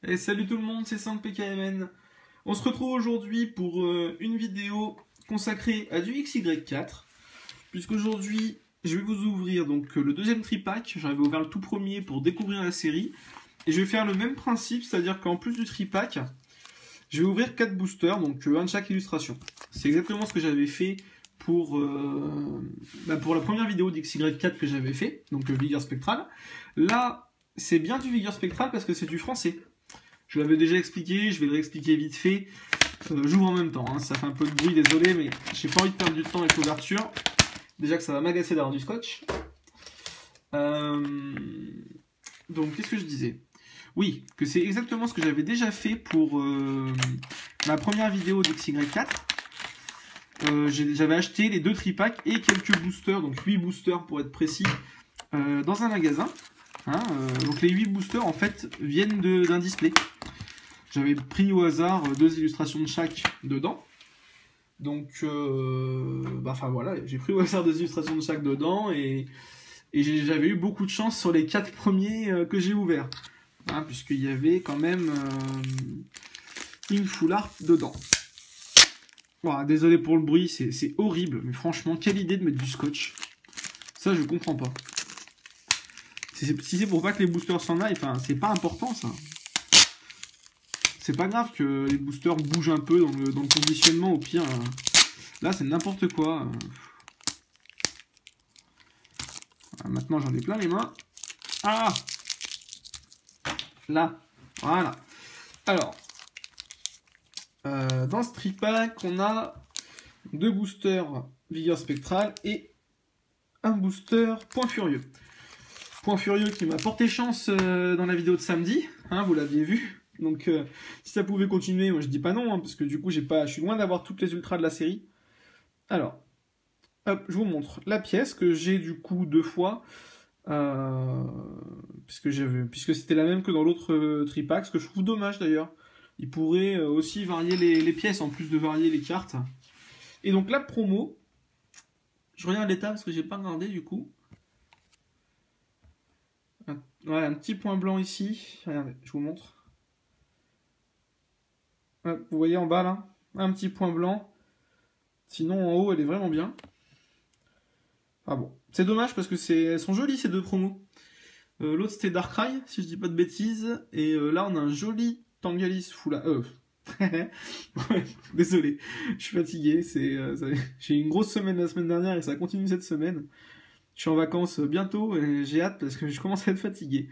Et salut tout le monde, c'est 5PKMN. On se retrouve aujourd'hui pour une vidéo consacrée à du XY4. Puisqu'aujourd'hui, je vais vous ouvrir donc le deuxième tripack. J'avais ouvert le tout premier pour découvrir la série. Et je vais faire le même principe, c'est-à-dire qu'en plus du tripack, je vais ouvrir 4 boosters, donc un de chaque illustration. C'est exactement ce que j'avais fait pour la première vidéo d'XY4 que j'avais fait, donc Vigueur Spectral. Là, c'est bien du Vigueur Spectral parce que c'est du français. Je l'avais déjà expliqué, je vais le réexpliquer vite fait. J'ouvre en même temps, hein. Ça fait un peu de bruit, désolé, mais j'ai pas envie de perdre du temps avec l'ouverture. Déjà que ça va m'agacer d'avoir du scotch. Donc, qu'est-ce que je disais? Oui, que c'est exactement ce que j'avais déjà fait pour ma première vidéo d'XY4. J'avais acheté les 2 tripacks et quelques boosters, donc 8 boosters pour être précis, dans un magasin. Hein, donc les 8 boosters en fait viennent d'un display. J'avais pris au hasard 2 illustrations de chaque dedans. Donc, voilà, j'ai pris au hasard 2 illustrations de chaque dedans et j'avais eu beaucoup de chance sur les 4 premiers que j'ai ouverts. Hein, puisqu'il y avait quand même une full art dedans. Voilà, désolé pour le bruit, c'est horrible, mais franchement, quelle idée de mettre du scotch. Ça, je comprends pas. Si c'est pour pas que les boosters s'en aillent, enfin, c'est pas important ça. C'est pas grave que les boosters bougent un peu dans le conditionnement, au pire. Là, c'est n'importe quoi. Maintenant, j'en ai plein les mains. Ah! Là, voilà. Alors, dans ce tripack, on a 2 boosters Vigueur Spectral et un booster Point Furieux. Point Furieux qui m'a porté chance dans la vidéo de samedi, hein, vous l'aviez vu. Donc si ça pouvait continuer, moi je dis pas non, hein, parce que du coup je suis loin d'avoir toutes les ultras de la série. Alors, hop, je vous montre la pièce que j'ai du coup 2 fois, puisque c'était la même que dans l'autre tripack, ce que je trouve dommage d'ailleurs. Il pourrait aussi varier les pièces en plus de varier les cartes. Et donc la promo, je regarde l'état parce que j'ai pas regardé du coup. Voilà, un petit point blanc ici. Regardez, je vous montre. Vous voyez en bas là, un petit point blanc. Sinon en haut elle est vraiment bien. Ah bon, c'est dommage parce que elles sont jolies ces 2 promos. L'autre c'était Darkrai, si je dis pas de bêtises. Et là on a un joli Tangalis Full. Ouais, désolé, je suis fatigué. J'ai eu une grosse semaine la semaine dernière et ça continue cette semaine. Je suis en vacances bientôt et j'ai hâte parce que je commence à être fatigué.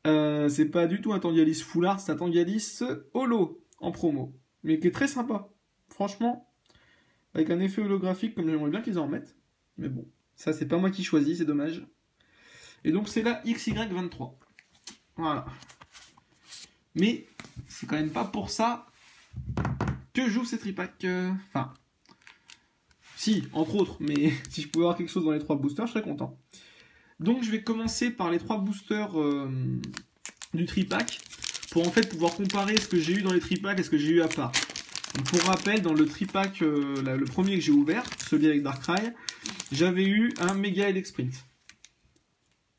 C'est pas du tout un Tangalis Full Art, c'est un Tangalis Holo en promo. Mais qui est très sympa. Franchement, avec un effet holographique comme j'aimerais bien qu'ils en remettent. Mais bon, ça c'est pas moi qui choisis, c'est dommage. Et donc c'est la XY23. Voilà. Mais c'est quand même pas pour ça que j'ouvre ces tripacks. Enfin, si, entre autres, mais si je pouvais avoir quelque chose dans les 3 boosters, je serais content. Donc je vais commencer par les 3 boosters du tripack pour en fait pouvoir comparer ce que j'ai eu dans les tripacks et ce que j'ai eu à part. Donc, pour rappel, dans le tripack, le premier que j'ai ouvert, celui avec Darkrai, j'avais eu un Mega Elexprint.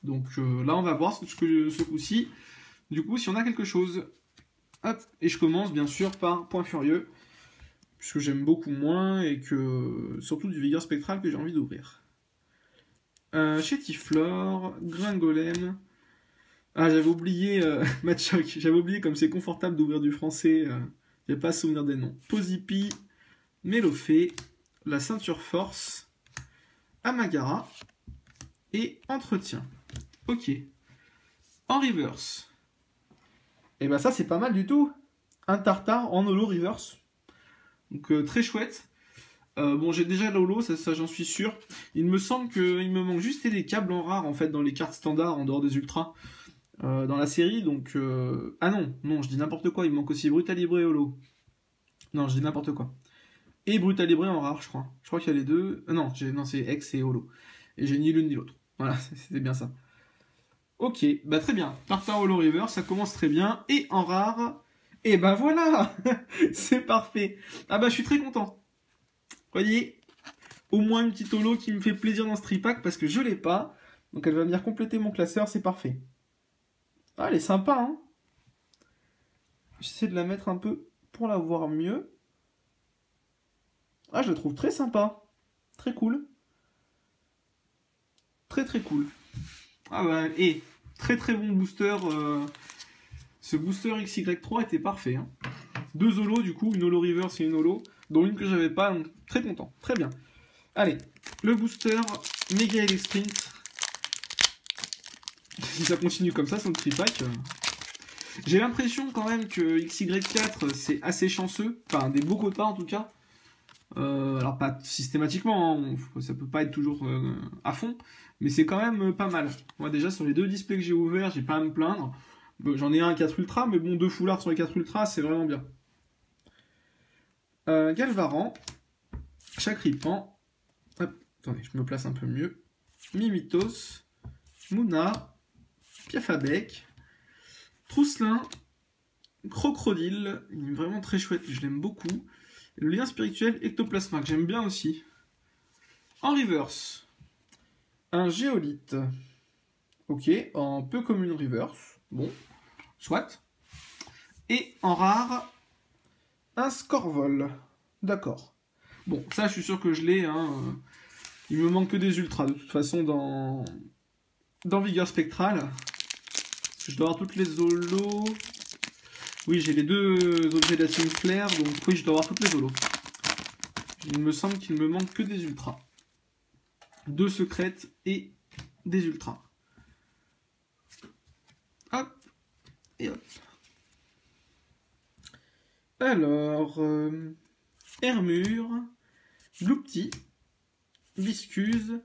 Donc là on va voir ce coup-ci, du coup si on a quelque chose. Hop, et je commence bien sûr par Point Furieux, puisque j'aime beaucoup moins et que surtout du Vigueur Spectral que j'ai envie d'ouvrir. Chétiflore, Gringolem. Ah, j'avais oublié Machoc, j'avais oublié comme c'est confortable d'ouvrir du français, j'ai pas à souvenir des noms. Pozipi, Mélofée, la Ceinture Force, Amagara et Entretien. Ok. En reverse. Et bah ça c'est pas mal du tout. Un Tartare en holo reverse. Donc très chouette. Bon j'ai déjà l'holo, ça j'en suis sûr. Il me semble qu'il me manque juste les câbles en rare en fait dans les cartes standards en dehors des ultras. Dans la série donc... Ah non je dis n'importe quoi, il me manque aussi Brutalibré et holo. Non je dis n'importe quoi. Et Brutalibré en rare je crois. Je crois qu'il y a les deux... non c'est X et holo. Et j'ai ni l'une ni l'autre. Voilà, c'était bien ça. Ok, bah très bien. Tartare Holo River, ça commence très bien. Et en rare, et bah voilà. C'est parfait. Ah bah je suis très content. Voyez, au moins une petite holo qui me fait plaisir dans ce tripack parce que je l'ai pas. Donc elle va venir compléter mon classeur, c'est parfait. Ah, elle est sympa, hein. J'essaie de la mettre un peu pour la voir mieux. Ah, je la trouve très sympa. Très cool. Très très cool. Ah bah, et très très bon booster. Ce booster XY3 était parfait. Hein. 2 holos du coup, une holo reverse et une holo, dont une que j'avais pas, donc très content. Très bien. Allez, le booster Mega LX Sprint. Si ça continue comme ça, sur le tripack. J'ai l'impression quand même que XY4 c'est assez chanceux, enfin des beaux quotas en tout cas. Alors pas systématiquement, hein, ça peut pas être toujours à fond, mais c'est quand même pas mal. Moi déjà sur les 2 displays que j'ai ouverts, j'ai pas à me plaindre. Bon, j'en ai un 4 Ultra, mais bon 2 foulards sur les 4 Ultra, c'est vraiment bien. Galvaran, Chakripan, hop, attendez, je me place un peu mieux. Mimitos, Mouna, Piafabec, Trousselin, Crocodile, il est vraiment très chouette, je l'aime beaucoup. Et le lien spirituel Ectoplasma, que j'aime bien aussi. En reverse, un Géolite. Ok, en peu commune reverse. Bon, soit. Et en rare, un Scorvol. D'accord. Bon, ça, je suis sûr que je l'ai. Hein. Il me manque que des ultras, de toute façon, dans Vigueur Spectrale. Je dois avoir toutes les holos. Oui, j'ai les 2 objets de la Team Flare, donc oui, je dois avoir toutes les holos. Il me semble qu'il me manque que des ultras. 2 secrètes et des ultras. Hop, et hop. Alors, Hermure, Gloupti, Viscuse,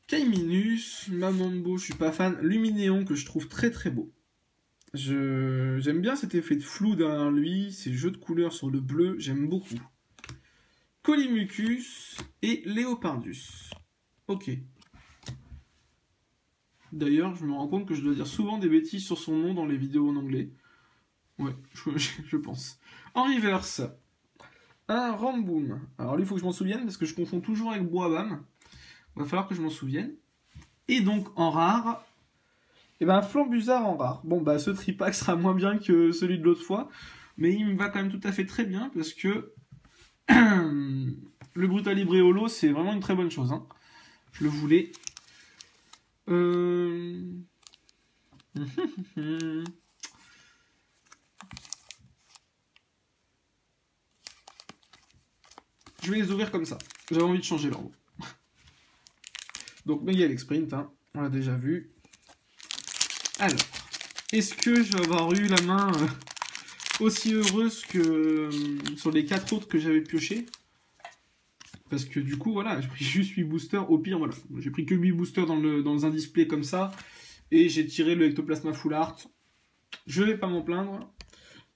Caiminus, Mamambo, je suis pas fan, Luminéon que je trouve très très beau. J'aime bien cet effet de flou derrière lui, ces jeux de couleurs sur le bleu, j'aime beaucoup. Colimucus et Léopardus. Ok. D'ailleurs, je me rends compte que je dois dire souvent des bêtises sur son nom dans les vidéos en anglais. Ouais, je pense. En reverse, un Ramboom. Alors lui, il faut que je m'en souvienne parce que je confonds toujours avec Boabam. Il va falloir que je m'en souvienne. Et donc, en rare, et ben, Flambuzard en rare. Bon, bah, ce tripack sera moins bien que celui de l'autre fois, mais il me va quand même tout à fait très bien parce que le Brutalibré Holo, c'est vraiment une très bonne chose. Hein. Je le voulais. Je vais les ouvrir comme ça. J'avais envie de changer l'ordre. Donc, Mega LX Sprint, hein, on l'a déjà vu. Alors, est-ce que je vais avoir eu la main aussi heureuse que sur les 4 autres que j'avais pioché? Parce que du coup, voilà, j'ai pris juste 8 boosters. Au pire, voilà, j'ai pris que 8 boosters dans un display comme ça. Et j'ai tiré le Ectoplasma Full Art. Je vais pas m'en plaindre.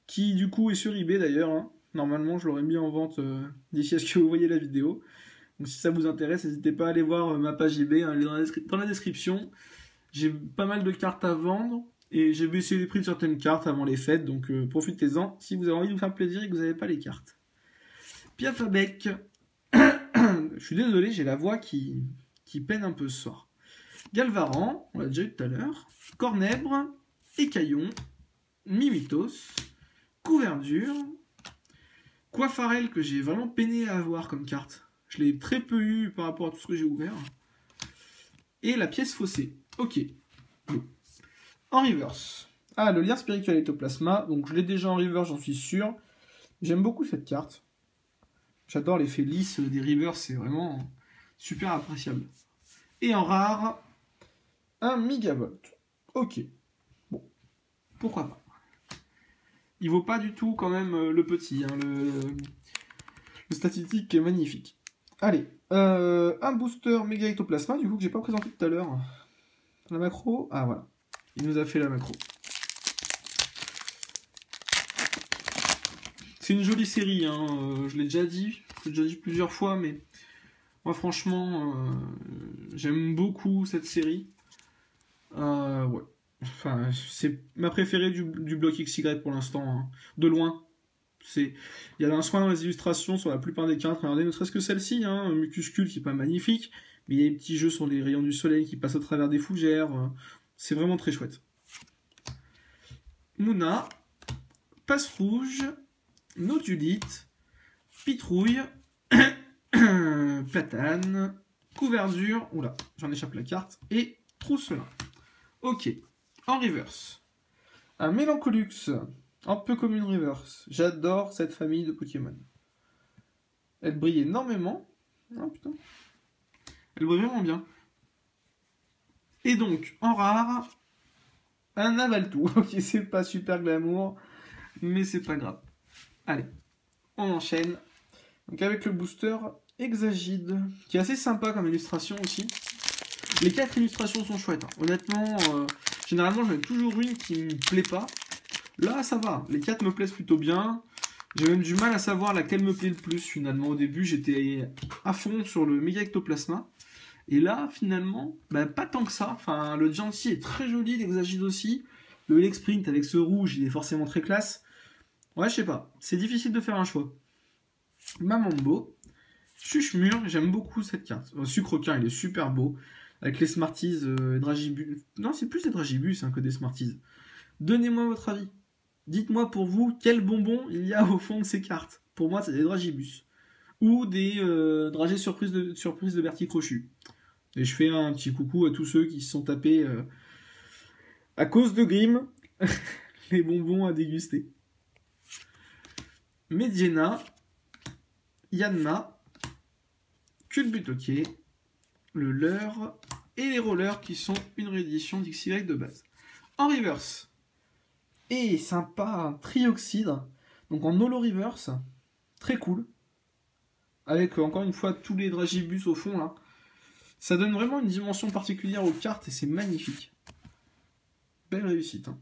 Qui, du coup, est sur eBay d'ailleurs. Hein. Normalement, je l'aurais mis en vente d'ici à ce que vous voyez la vidéo. Donc si ça vous intéresse, n'hésitez pas à aller voir ma page eBay, hein, elle est dans la description. J'ai pas mal de cartes à vendre et j'ai baissé les prix de certaines cartes avant les fêtes, donc profitez-en si vous avez envie de vous faire plaisir et que vous n'avez pas les cartes. Piafabec. Je suis désolé, j'ai la voix qui peine un peu ce soir. Galvaran, on l'a déjà eu tout à l'heure. Cornèbre, Écaillon, Mimitos, Couverture, Coiffarel que j'ai vraiment peiné à avoir comme carte. Je l'ai très peu eu par rapport à tout ce que j'ai ouvert. Et la pièce faussée. Ok. En reverse. Ah, le lien spirituel Ectoplasma. Donc je l'ai déjà en reverse, j'en suis sûr. J'aime beaucoup cette carte. J'adore l'effet lisse des reverse, c'est vraiment super appréciable. Et en rare, un Megavolt. Ok. Bon. Pourquoi pas. Il vaut pas du tout quand même le petit. Hein, le statistique est magnifique. Allez, un booster méga ectoplasma, du coup, que j'ai pas présenté tout à l'heure. La macro, ah voilà, il nous a fait la macro. C'est une jolie série, hein. Je l'ai déjà dit plusieurs fois, mais moi franchement, j'aime beaucoup cette série. Ouais, enfin, c'est ma préférée du bloc XY pour l'instant, hein. De loin. Il y a un soin dans les illustrations sur la plupart des cartes. Regardez, ne serait-ce que celle-ci, hein, Mucuscule qui est pas magnifique, mais il y a des petits jeux sur les rayons du soleil qui passent au travers des fougères. C'est vraiment très chouette. Mouna, Passe rouge, nodulite, pitrouille, platane, couverture, oula, j'en échappe la carte, et trousselin. Ok, en reverse. Un Mélancolux, un peu comme une reverse. J'adore cette famille de Pokémon. Elle brille énormément. Oh putain. Elle brille vraiment bien. Et donc, en rare, un Avaltou. Ok, c'est pas super glamour, mais c'est pas grave. Allez, on enchaîne. Donc avec le booster Exagide, qui est assez sympa comme illustration aussi. Les 4 illustrations sont chouettes. Hein. Honnêtement, généralement j'en ai toujours une qui me plaît pas. Là, ça va. Les 4 me plaisent plutôt bien. J'ai même du mal à savoir laquelle me plaît le plus finalement. Au début, j'étais à fond sur le Mega Ectoplasma. Et là, finalement, bah, pas tant que ça. Enfin, le Jancy est très joli, l'Exagide aussi. Le L-Sprint avec ce rouge, il est forcément très classe. Ouais, je sais pas. C'est difficile de faire un choix. Mamambo. Chuchemur, j'aime beaucoup cette carte. Sucroquin, il est super beau. Avec les Smarties, Dragibus. Non, c'est plus des Dragibus hein, que des Smarties. Donnez-moi votre avis. Dites-moi pour vous, quel bonbon il y a au fond de ces cartes. Pour moi, c'est des Dragibus. Ou des dragées surprise de Bertie Crochu. Et je fais un petit coucou à tous ceux qui se sont tapés à cause de Grimm les bonbons à déguster. Mediena, Yanma, Culbutoke, le leurre et les rollers qui sont une réédition d'XY de base. En reverse, et sympa, un Trioxide, donc en holo reverse, très cool, avec encore une fois tous les Dragibus au fond là. Ça donne vraiment une dimension particulière aux cartes et c'est magnifique. Belle réussite. Hein.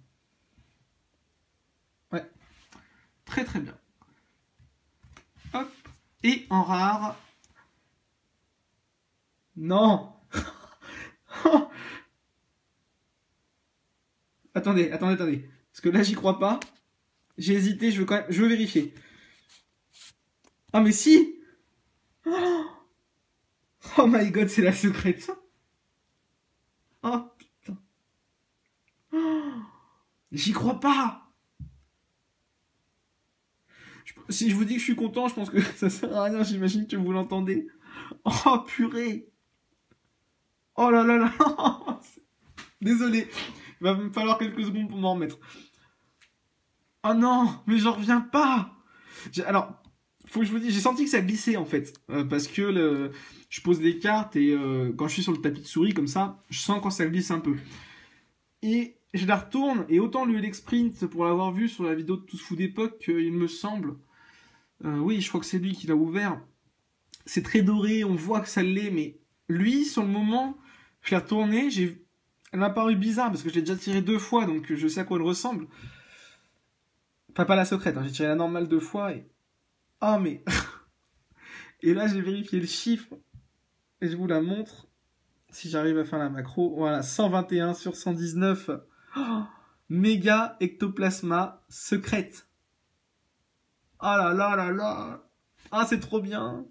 Ouais, très très bien. Hop, et en rare... Non. Attendez. Parce que là, j'y crois pas. J'ai hésité, je veux vérifier. Ah, mais si. Oh my god, c'est la secrète. Oh, putain. J'y crois pas. Si je vous dis que je suis content, je pense que ça sert à rien. J'imagine que vous l'entendez. Oh, purée. Oh là là là. Désolé. Il va me falloir quelques secondes pour m'en remettre. Oh non, mais j'en reviens pas. Alors, faut que je vous dise, j'ai senti que ça glissait en fait. Parce que je pose des cartes et quand je suis sur le tapis de souris comme ça, je sens quand ça glisse un peu. Et je la retourne et autant le L-Sprint, pour l'avoir vu sur la vidéo de Tous Fous d'époque, il me semble... oui, je crois que c'est lui qui l'a ouvert. C'est très doré, on voit que ça l'est, mais lui, sur le moment, je l'ai retourné, elle m'a paru bizarre parce que je l'ai déjà tiré 2 fois, donc je sais à quoi elle ressemble. Enfin, pas la secrète, hein, j'ai tiré la normale 2 fois et... Ah, mais... Et là, j'ai vérifié le chiffre et je vous la montre si j'arrive à faire la macro. Voilà, 121 sur 119. Oh, méga ectoplasma secrète. Ah là là là là. Ah, c'est trop bien.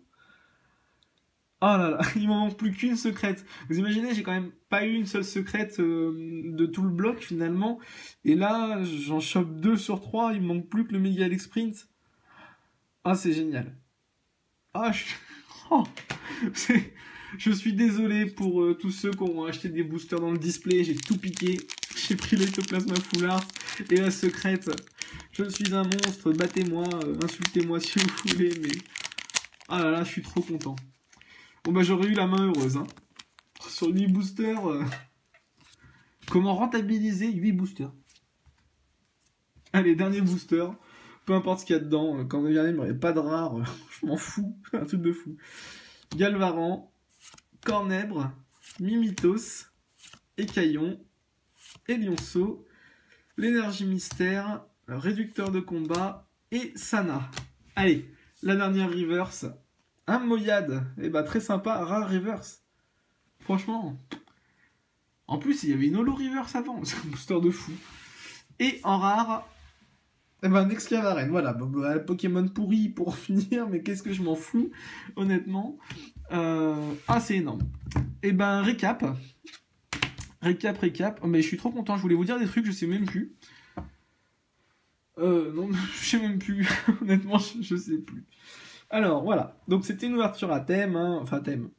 Oh là là, il m'en manque plus qu'une secrète. Vous imaginez, j'ai quand même pas eu une seule secrète de tout le bloc finalement. Et là, j'en chope 2 sur 3, il me manque plus que le Mega Sprint. Ah, c'est génial. Ah, oh, je suis désolé pour tous ceux qui ont acheté des boosters dans le display, j'ai tout piqué. J'ai pris l'ectoplasma foulard et la secrète. Je suis un monstre, battez-moi, insultez-moi si vous voulez, mais... Ah là là, je suis trop content. Bon bah j'aurais eu la main heureuse. Hein. Sur 8 boosters... Comment rentabiliser 8 boosters? Allez, dernier booster. Peu importe ce qu'il y a dedans. Quand vous regardez, il n'y aurait pas de rare. Je m'en fous. Un truc de fou. Galvaran, Cornèbre, Mimitos, Écaillon, Elionceau, l'énergie mystère, le réducteur de combat et Sana. Allez, la dernière reverse. Un Moyade. Eh bah très sympa, rare reverse. Franchement. En plus, il y avait une holo reverse avant. C'est un booster de fou. Et en rare... Eh ben, Excavaren, voilà, Pokémon pourri pour finir, mais qu'est-ce que je m'en fous, honnêtement. Ah, c'est énorme. Eh ben, récap. Oh, mais je suis trop content, je voulais vous dire des trucs, je sais même plus. Non, je sais même plus. Honnêtement, je sais plus. Alors, voilà. Donc, c'était une ouverture à thème, hein. Enfin, thème.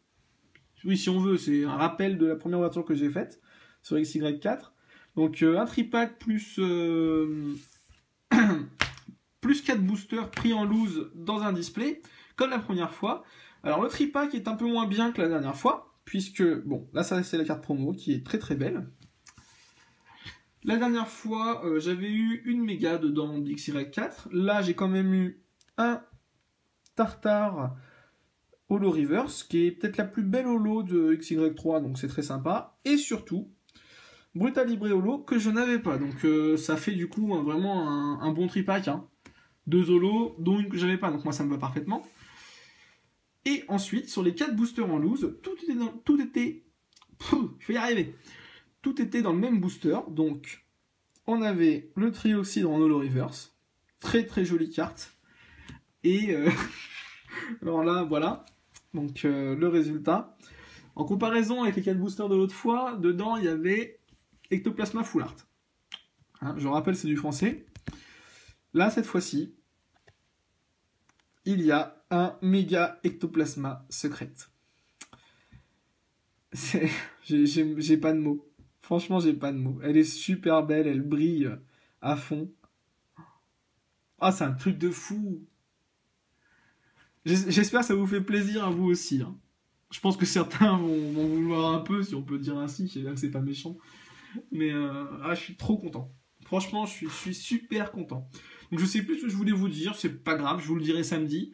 Oui, si on veut, c'est un rappel de la première ouverture que j'ai faite sur XY4. Donc, un tripack plus... plus 4 boosters pris en loose dans un display, comme la première fois. Alors, le tripack est un peu moins bien que la dernière fois, puisque, bon, là, ça, c'est la carte promo, qui est très très belle. La dernière fois, j'avais eu une méga dedans d'XY4. Là, j'ai quand même eu un Tartare Holo Reverse, qui est peut-être la plus belle holo de XY3, donc c'est très sympa. Et surtout, Brutal Libre Holo, que je n'avais pas. Donc ça fait du coup vraiment un bon tripack. Hein. 2 holos, dont une que j'avais pas, donc moi ça me va parfaitement. Et ensuite, sur les 4 boosters en loose, tout était je vais y arriver. Tout était dans le même booster, donc on avait le Trioxide en Holo Reverse, très très jolie carte. Et alors là, voilà, donc le résultat. En comparaison avec les 4 boosters de l'autre fois, dedans il y avait Ectoplasma Full Art. Hein, je rappelle, c'est du français. Là, cette fois-ci, il y a un méga Ectoplasma secrète. J'ai pas de mots. Franchement, j'ai pas de mots. Elle est super belle, elle brille à fond. Ah, c'est un truc de fou. J'espère que ça vous fait plaisir à vous aussi. Hein. Je pense que certains vont vouloir un peu, si on peut dire ainsi. Je sais bien que c'est pas méchant. Mais je suis trop content. Franchement, je suis super content. Donc je sais plus ce que je voulais vous dire. C'est pas grave, je vous le dirai samedi.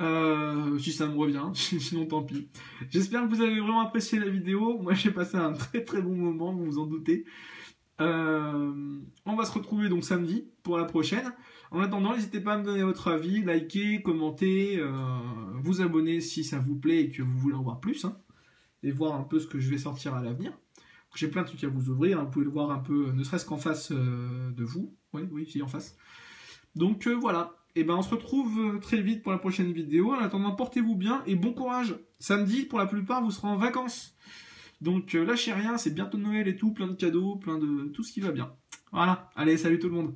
Si ça me revient, sinon tant pis. J'espère que vous avez vraiment apprécié la vidéo. Moi j'ai passé un très très bon moment, vous vous en doutez. On va se retrouver donc samedi pour la prochaine. En attendant, n'hésitez pas à me donner votre avis, liker, commenter, vous abonner si ça vous plaît et que vous voulez en voir plus, hein, et voir un peu ce que je vais sortir à l'avenir. J'ai plein de trucs à vous ouvrir, hein, vous pouvez le voir un peu, ne serait-ce qu'en face de vous. Oui, si en face. Donc voilà. Et ben on se retrouve très vite pour la prochaine vidéo. En attendant, portez-vous bien et bon courage. Samedi, pour la plupart, vous serez en vacances. Donc lâchez rien, c'est bientôt Noël et tout, plein de cadeaux, plein de tout ce qui va bien. Voilà, allez, salut tout le monde.